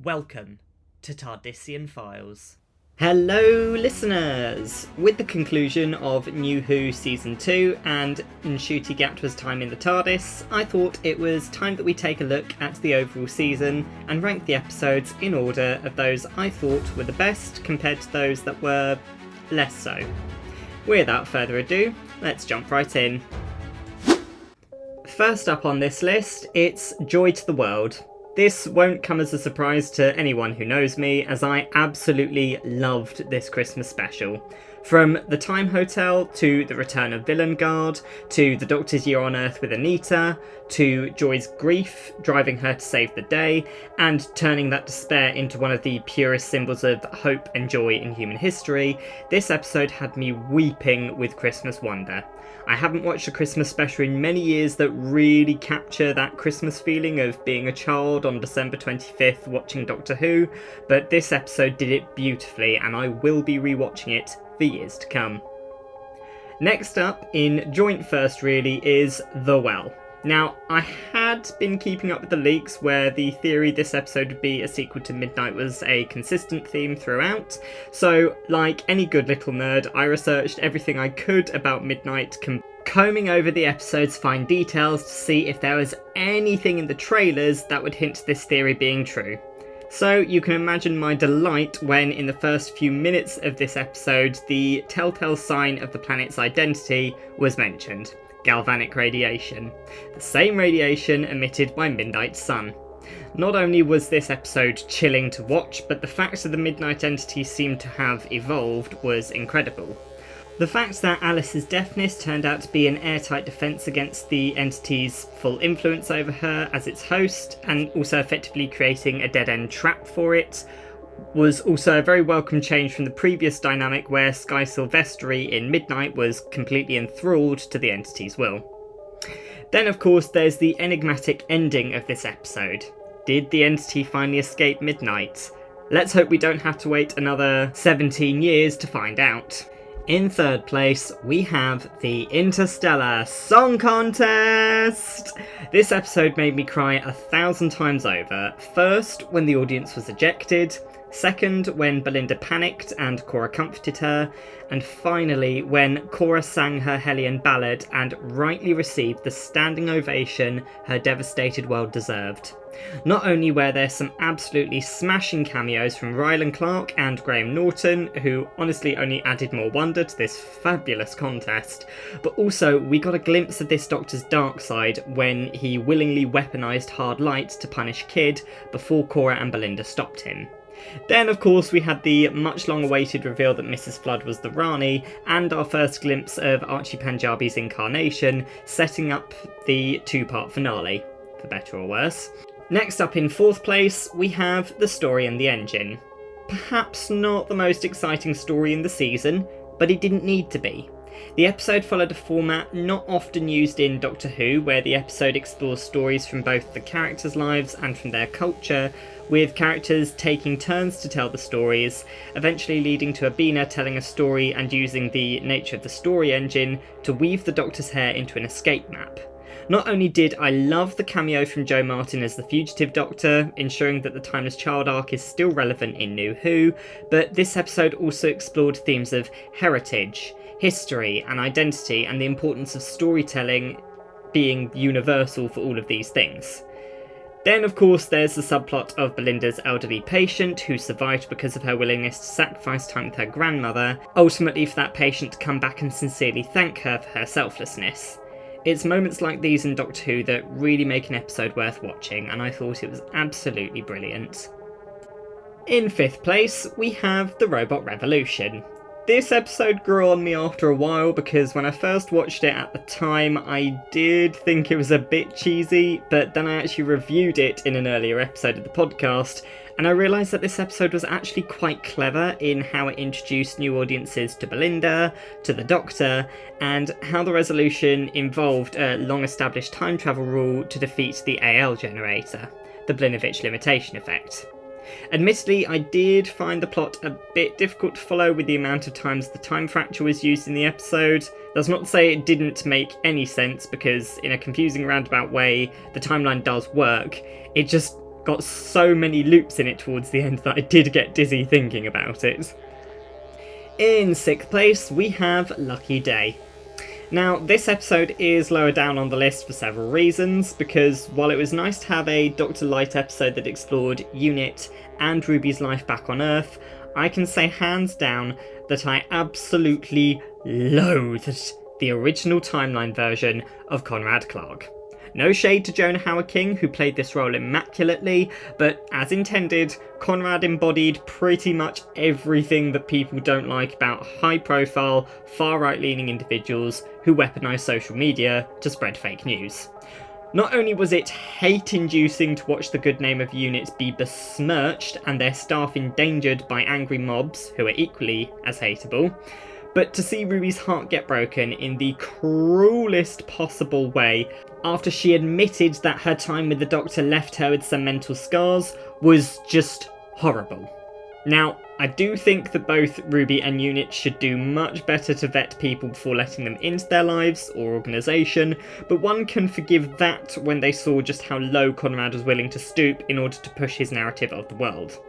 Welcome to Tardisian Files. Hello listeners! With the conclusion of New Who Season 2 and Ncuti Gatwa's time in the TARDIS, I thought it was time that we take a look at the overall season and rank the episodes in order of those I thought were the best compared to those that were less so. Without further ado, let's jump right in. First up on this list, it's Joy to the World. This won't come as a surprise to anyone who knows me, as I absolutely loved this Christmas special. From the Time Hotel, to the return of Villain Guard, to the Doctor's year on Earth with Anita, to Joy's grief driving her to save the day, and turning that despair into one of the purest symbols of hope and joy in human history, this episode had me weeping with Christmas wonder. I haven't watched a Christmas special in many years that really capture that Christmas feeling of being a child on December 25th watching Doctor Who, but this episode did it beautifully and I will be rewatching it for years to come. Next up, in joint first really, is The Well. Now, I had been keeping up with the leaks where the theory this episode would be a sequel to Midnight was a consistent theme throughout, so like any good little nerd, I researched everything I could about Midnight, combing over the episode's fine details to see if there was anything in the trailers that would hint to this theory being true. So you can imagine my delight when, in the first few minutes of this episode, the telltale sign of the planet's identity was mentioned. Galvanic radiation. The same radiation emitted by Midnight's sun. Not only was this episode chilling to watch, but the fact that the Midnight entity seemed to have evolved was incredible. The fact that Alice's deafness turned out to be an airtight defence against the entity's full influence over her as its host, and also effectively creating a dead-end trap for it, was also a very welcome change from the previous dynamic where Sky Silvestri in Midnight was completely enthralled to the entity's will. Then of course there's the enigmatic ending of this episode. Did the entity finally escape Midnight? Let's hope we don't have to wait another 17 years to find out. In third place, we have the Interstellar Song Contest! This episode made me cry 1,000 times over. First, when the audience was ejected. Second, when Belinda panicked and Cora comforted her. And finally, when Cora sang her Hellion ballad and rightly received the standing ovation her devastated world deserved. Not only were there some absolutely smashing cameos from Rylan Clark and Graham Norton, who honestly only added more wonder to this fabulous contest, but also we got a glimpse of this Doctor's dark side when he willingly weaponised hard light to punish Kid before Cora and Belinda stopped him. Then, of course, we had the much long-awaited reveal that Mrs. Flood was the Rani, and our first glimpse of Archie Panjabi's incarnation, setting up the two-part finale, for better or worse. Next up in fourth place, we have The Story and the Engine. Perhaps not the most exciting story in the season, but it didn't need to be. The episode followed a format not often used in Doctor Who, where the episode explores stories from both the characters' lives and from their culture, with characters taking turns to tell the stories, eventually leading to Abina telling a story and using the nature of the story engine to weave the Doctor's hair into an escape map. Not only did I love the cameo from Jo Martin as the Fugitive Doctor, ensuring that the Timeless Child arc is still relevant in New Who, but this episode also explored themes of heritage, history and identity, and the importance of storytelling being universal for all of these things. Then, of course, there's the subplot of Belinda's elderly patient who survived because of her willingness to sacrifice time with her grandmother, ultimately for that patient to come back and sincerely thank her for her selflessness. It's moments like these in Doctor Who that really make an episode worth watching, and I thought it was absolutely brilliant. In fifth place, we have The Robot Revolution. This episode grew on me after a while because when I first watched it at the time, I did think it was a bit cheesy, but then I actually reviewed it in an earlier episode of the podcast, and I realised that this episode was actually quite clever in how it introduced new audiences to Belinda, to the Doctor, and how the resolution involved a long-established time travel rule to defeat the AL generator, the Blinovitch limitation effect. Admittedly, I did find the plot a bit difficult to follow with the amount of times the time fracture was used in the episode. That's not to say it didn't make any sense, because in a confusing roundabout way, the timeline does work. It just got so many loops in it towards the end that I did get dizzy thinking about it. In 6th place, we have Lucky Day. Now, this episode is lower down on the list for several reasons, because while it was nice to have a Dr. Light episode that explored UNIT and Ruby's life back on Earth, I can say hands down that I absolutely loathed the original timeline version of Conrad Clark. No shade to Jonah Hauer-King, who played this role immaculately, but as intended, Conrad embodied pretty much everything that people don't like about high-profile, far-right-leaning individuals who weaponise social media to spread fake news. Not only was it hate-inducing to watch the good name of units be besmirched and their staff endangered by angry mobs who are equally as hateable, but to see Ruby's heart get broken in the cruelest possible way after she admitted that her time with the Doctor left her with some mental scars was just horrible. Now, I do think that both Ruby and UNIT should do much better to vet people before letting them into their lives or organisation, but one can forgive that when they saw just how low Conrad was willing to stoop in order to push his narrative of the world.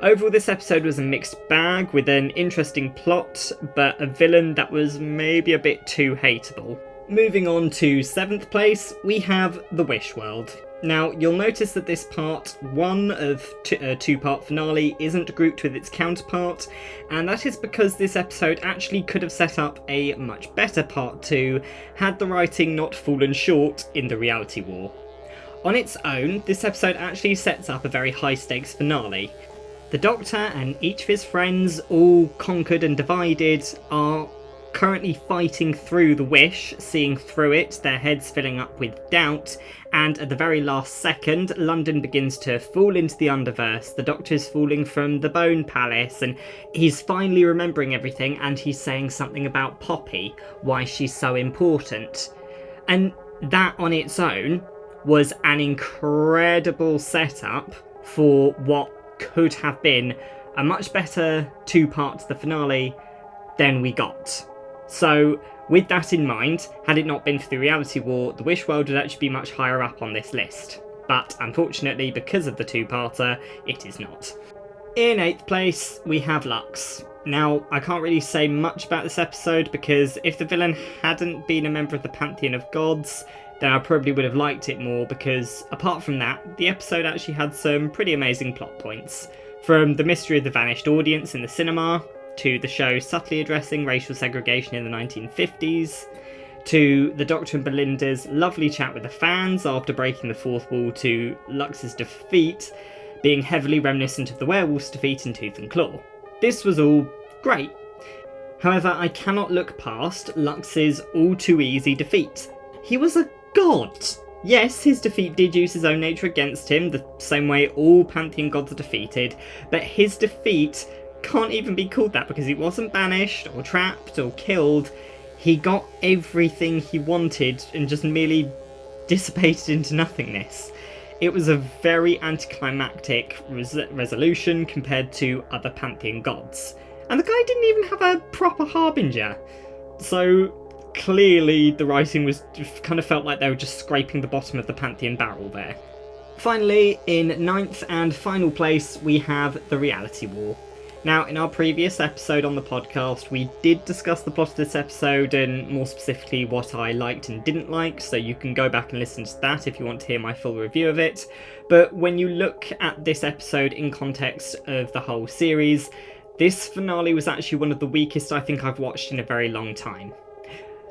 Overall, this episode was a mixed bag with an interesting plot, but a villain that was maybe a bit too hateable. Moving on to 7th place, we have The Wish World. Now, you'll notice that this part 1 of a two-part finale isn't grouped with its counterpart, and that is because this episode actually could have set up a much better part 2 had the writing not fallen short in the reality war. On its own, this episode actually sets up a very high-stakes finale. The Doctor and each of his friends, all conquered and divided, are currently fighting through the wish, seeing through it, their heads filling up with doubt, and at the very last second, London begins to fall into the Underverse. The Doctor's falling from the Bone Palace, and he's finally remembering everything, and he's saying something about Poppy, why she's so important. And that on its own was an incredible setup for what could have been a much better two-part to the finale than we got. So, with that in mind, had it not been for the reality war, the Wish World would actually be much higher up on this list. But unfortunately, because of the two-parter, it is not. In 8th place, we have Lux. Now, I can't really say much about this episode because if the villain hadn't been a member of the Pantheon of Gods, then I probably would have liked it more because, apart from that, the episode actually had some pretty amazing plot points. From the mystery of the vanished audience in the cinema, to the show subtly addressing racial segregation in the 1950s, to the Doctor and Belinda's lovely chat with the fans after breaking the fourth wall, to Lux's defeat being heavily reminiscent of the werewolf's defeat in Tooth and Claw. This was all great. However, I cannot look past Lux's all-too-easy defeat. He was a god! Yes, his defeat did use his own nature against him, the same way all Pantheon gods are defeated, but his defeat can't even be called that because he wasn't banished or trapped or killed. He got everything he wanted and just merely dissipated into nothingness. It was a very anticlimactic resolution compared to other Pantheon gods. And the guy didn't even have a proper harbinger. So clearly the writing was kind of felt like they were just scraping the bottom of the Pantheon barrel there. Finally, in 9th and final place, we have the reality war. Now, in our previous episode on the podcast, we did discuss the plot of this episode and more specifically what I liked and didn't like, so you can go back and listen to that if you want to hear my full review of it. But when you look at this episode in context of the whole series, this finale was actually one of the weakest I think I've watched in a very long time.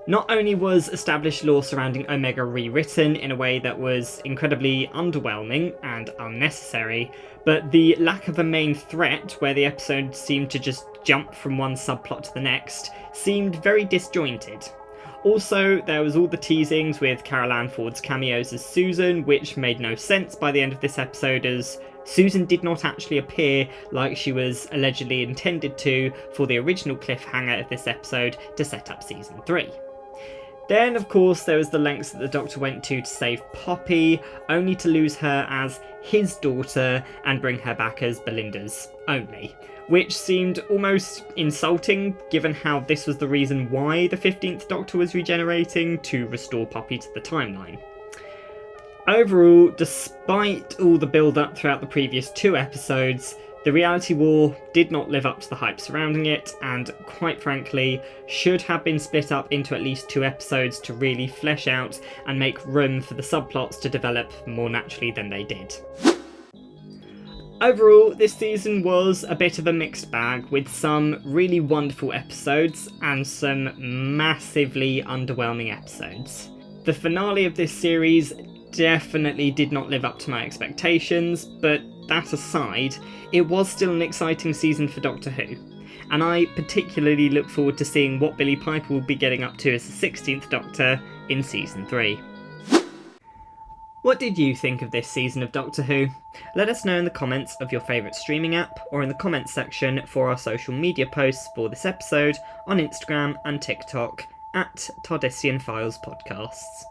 Not only was established lore surrounding Omega rewritten in a way that was incredibly underwhelming and unnecessary, but the lack of a main threat, where the episode seemed to just jump from one subplot to the next, seemed very disjointed. Also, there was all the teasings with Carol Ann Ford's cameos as Susan, which made no sense by the end of this episode, as Susan did not actually appear like she was allegedly intended to for the original cliffhanger of this episode to set up season 3. Then, of course, there was the lengths that the Doctor went to save Poppy, only to lose her as his daughter and bring her back as Belinda's only, which seemed almost insulting given how this was the reason why the 15th Doctor was regenerating to restore Poppy to the timeline. Overall, despite all the build-up throughout the previous 2 episodes, the reality war did not live up to the hype surrounding it, and quite frankly, should have been split up into at least 2 episodes to really flesh out and make room for the subplots to develop more naturally than they did. Overall, this season was a bit of a mixed bag, with some really wonderful episodes and some massively underwhelming episodes. The finale of this series definitely did not live up to my expectations, but that aside, it was still an exciting season for Doctor Who, and I particularly look forward to seeing what Billie Piper will be getting up to as the 16th Doctor in Season 3. What did you think of this season of Doctor Who? Let us know in the comments of your favourite streaming app, or in the comments section for our social media posts for this episode on Instagram and TikTok at Tardisian Files Podcasts.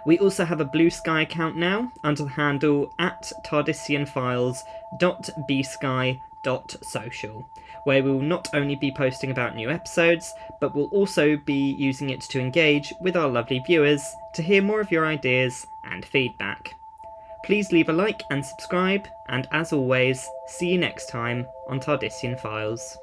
We also have a Blue Sky account now under the handle at tardisianfiles.bsky.social, where we will not only be posting about new episodes, but we'll also be using it to engage with our lovely viewers to hear more of your ideas and feedback. Please leave a like and subscribe, and as always, see you next time on Tardisian Files.